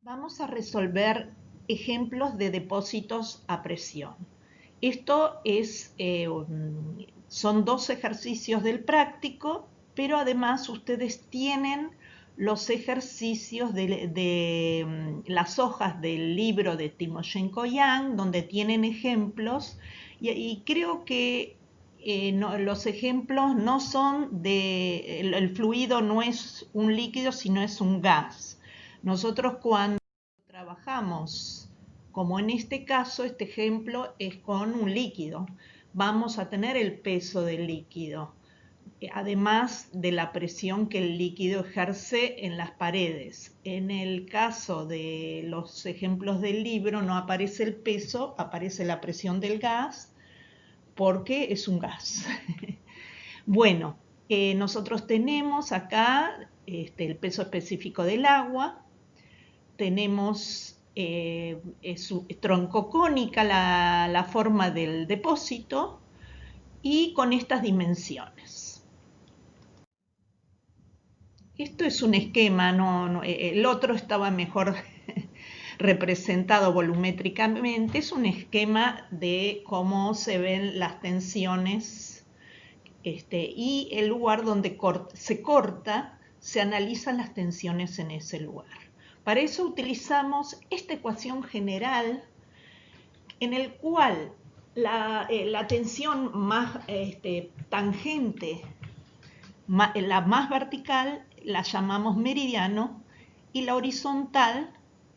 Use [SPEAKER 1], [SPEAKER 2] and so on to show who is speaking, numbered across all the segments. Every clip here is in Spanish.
[SPEAKER 1] Vamos a resolver ejemplos de depósitos a presión. Esto son dos ejercicios del práctico, pero además ustedes tienen los ejercicios de las hojas del libro de Timoshenko Yang, donde tienen ejemplos, y creo que los ejemplos no son el fluido no es un líquido, sino es un gas. Nosotros cuando trabajamos, como en este caso, este ejemplo es con un líquido, vamos a tener el peso del líquido, además de la presión que el líquido ejerce en las paredes. En el caso de los ejemplos del libro no aparece el peso, aparece la presión del gas, porque es un gas. Bueno, nosotros tenemos acá el peso específico del agua, tenemos es troncocónica la forma del depósito y con estas dimensiones. Esto es un esquema, el otro estaba mejor representado volumétricamente, es un esquema de cómo se ven las tensiones y el lugar donde se corta, se analizan las tensiones en ese lugar. Para eso utilizamos esta ecuación general en el cual la tensión más tangente, la más vertical, la llamamos meridiano y la horizontal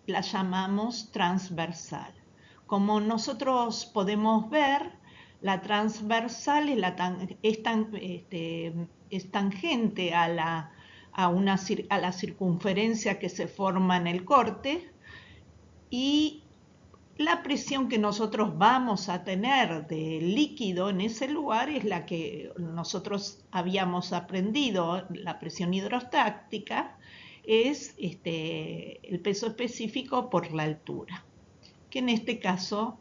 [SPEAKER 1] la llamamos transversal. Como nosotros podemos ver, la transversal es tangente a la circunferencia que se forma en el corte, y la presión que nosotros vamos a tener de líquido en ese lugar es la que nosotros habíamos aprendido, la presión hidrostática, es el peso específico por la altura, que en este caso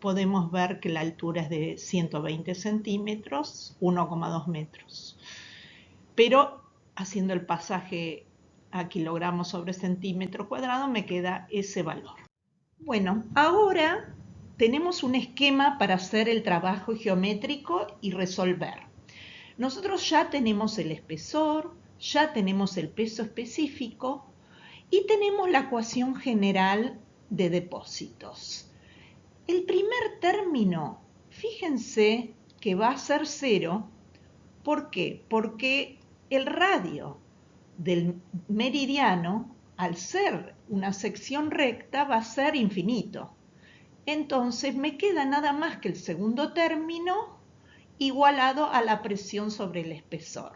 [SPEAKER 1] podemos ver que la altura es de 120 centímetros, 1,2 metros. Pero haciendo el pasaje a kilogramos sobre centímetro cuadrado me queda ese valor. Bueno, ahora tenemos un esquema para hacer el trabajo geométrico y resolver. Nosotros ya tenemos el espesor, ya tenemos el peso específico y tenemos la ecuación general de depósitos. El primer término, fíjense que va a ser 0. ¿Por qué? Porque el radio del meridiano, al ser una sección recta, va a ser infinito. Entonces me queda nada más que el segundo término igualado a la presión sobre el espesor.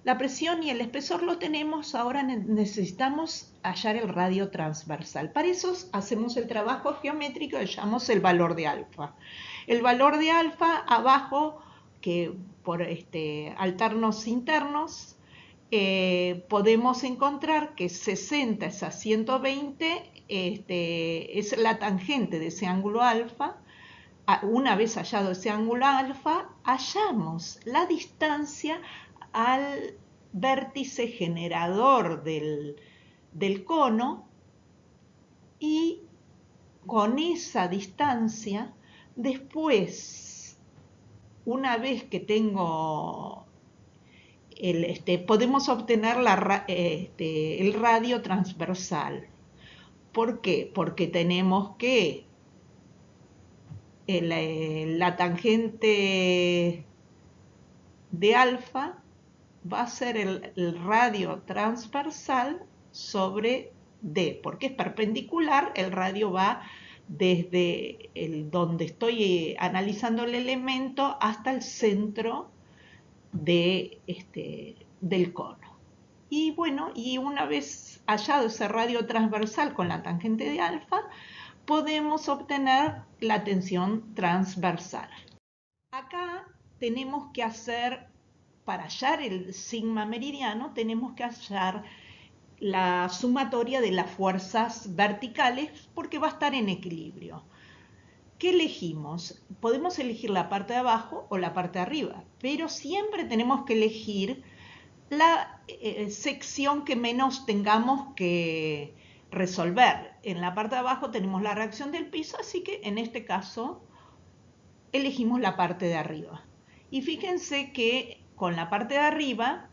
[SPEAKER 1] La presión y el espesor lo tenemos, ahora necesitamos hallar el radio transversal. Para eso hacemos el trabajo geométrico y hallamos el valor de alfa. El valor de alfa abajo, que por alternos internos, podemos encontrar que 60 es a 120, es la tangente de ese ángulo alfa. Una vez hallado ese ángulo alfa, hallamos la distancia al vértice generador del cono, y con esa distancia, después, una vez que tengo podemos obtener el radio transversal. ¿Por qué? Porque tenemos que la tangente de alfa va a ser el radio transversal sobre D, porque es perpendicular, el radio va desde donde estoy analizando el elemento hasta el centro del cono. Y bueno, y una vez hallado ese radio transversal con la tangente de alfa, podemos obtener la tensión transversal. Acá tenemos que hacer, para hallar el sigma meridiano, tenemos que hallar la sumatoria de las fuerzas verticales, porque va a estar en equilibrio. ¿Qué elegimos? Podemos elegir la parte de abajo o la parte de arriba, pero siempre tenemos que elegir la sección que menos tengamos que resolver. En la parte de abajo tenemos la reacción del piso, así que en este caso elegimos la parte de arriba. Y fíjense que con la parte de arriba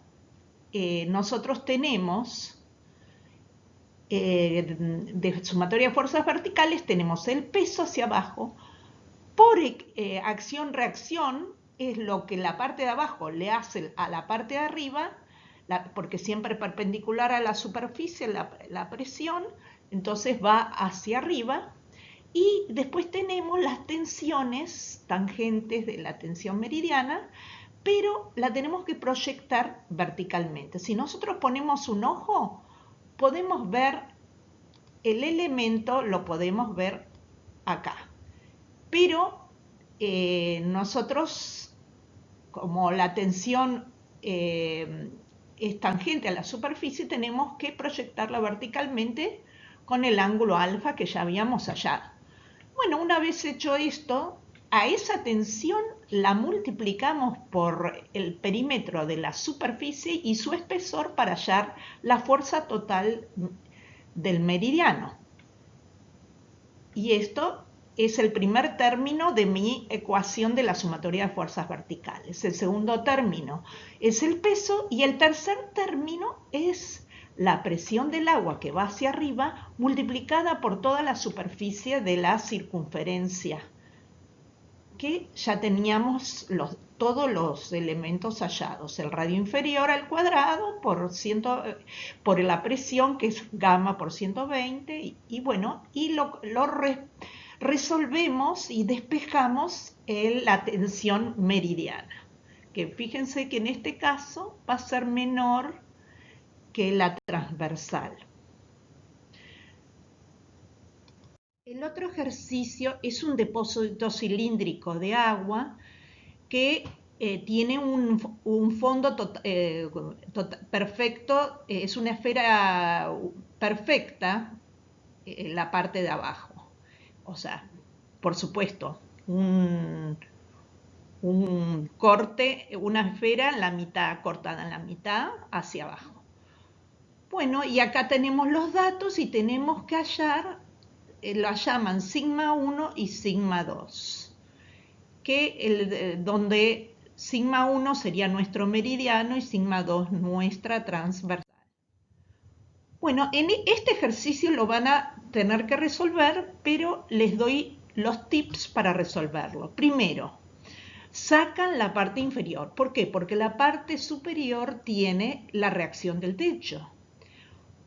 [SPEAKER 1] nosotros tenemos de sumatoria de fuerzas verticales, tenemos el peso hacia abajo. Por acción-reacción es lo que la parte de abajo le hace a la parte de arriba, porque siempre perpendicular a la superficie la presión, entonces va hacia arriba. Y después tenemos las tensiones tangentes de la tensión meridiana, pero la tenemos que proyectar verticalmente. Si nosotros ponemos un ojo, podemos ver el elemento, lo podemos ver acá. Pero nosotros, como la tensión es tangente a la superficie, tenemos que proyectarla verticalmente con el ángulo alfa que ya habíamos hallado. Bueno, una vez hecho esto, a esa tensión la multiplicamos por el perímetro de la superficie y su espesor para hallar la fuerza total del meridiano. Y esto es el primer término de mi ecuación de la sumatoria de fuerzas verticales. El segundo término es el peso y el tercer término es la presión del agua que va hacia arriba multiplicada por toda la superficie de la circunferencia, que ya teníamos todos los elementos hallados. El radio inferior al cuadrado por la presión, que es gamma por 120, y bueno, y lo resolvemos y despejamos la tensión meridiana, que fíjense que en este caso va a ser menor que la transversal. El otro ejercicio es un depósito cilíndrico de agua que tiene un fondo perfecto, es una esfera perfecta la parte de abajo. O sea, por supuesto, un corte, una esfera en la mitad, cortada en la mitad hacia abajo. Bueno, y acá tenemos los datos y tenemos que hallar, lo llaman sigma 1 y sigma 2, donde sigma 1 sería nuestro meridiano y sigma 2 nuestra transversal. Bueno, en este ejercicio lo van a tener que resolver, pero les doy los tips para resolverlo. Primero, sacan la parte inferior. ¿Por qué? Porque la parte superior tiene la reacción del techo.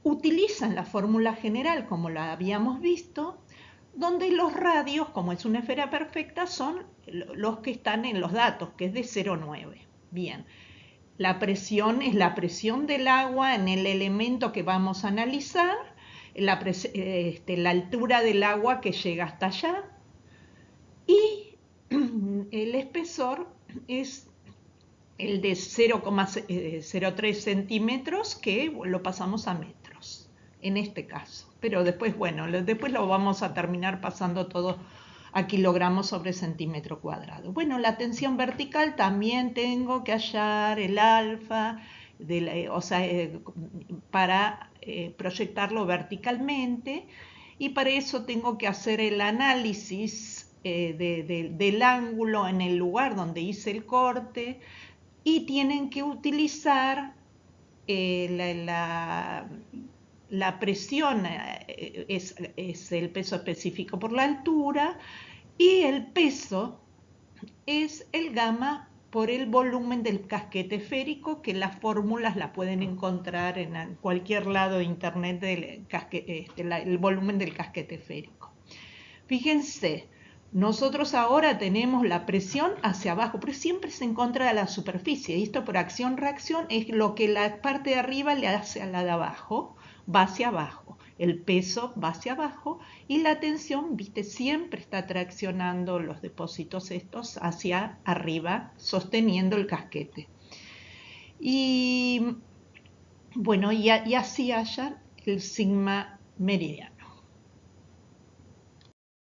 [SPEAKER 1] Utilizan la fórmula general, como la habíamos visto, donde los radios, como es una esfera perfecta, son los que están en los datos, que es de 0,9. Bien, la presión es la presión del agua en el elemento que vamos a analizar, la altura del agua que llega hasta allá, y el espesor es el de 0,03 centímetros, que lo pasamos a metros, en este caso. Pero después, bueno, después lo vamos a terminar pasando todo a kilogramos sobre centímetro cuadrado. Bueno, la tensión vertical también tengo que hallar el alfa, para proyectarlo verticalmente, y para eso tengo que hacer el análisis del ángulo en el lugar donde hice el corte, y tienen que utilizar la presión, es el peso específico por la altura, y el peso es el gamma por el volumen del casquete esférico, que las fórmulas las pueden encontrar en cualquier lado de internet, el volumen del casquete esférico. Fíjense, nosotros ahora tenemos la presión hacia abajo, pero siempre es en contra de la superficie. Y esto por acción-reacción es lo que la parte de arriba le hace a la de abajo, va hacia abajo. El peso va hacia abajo y la tensión, viste, siempre está traccionando los depósitos estos hacia arriba, sosteniendo el casquete. Y bueno, y así hallan el sigma meridiano.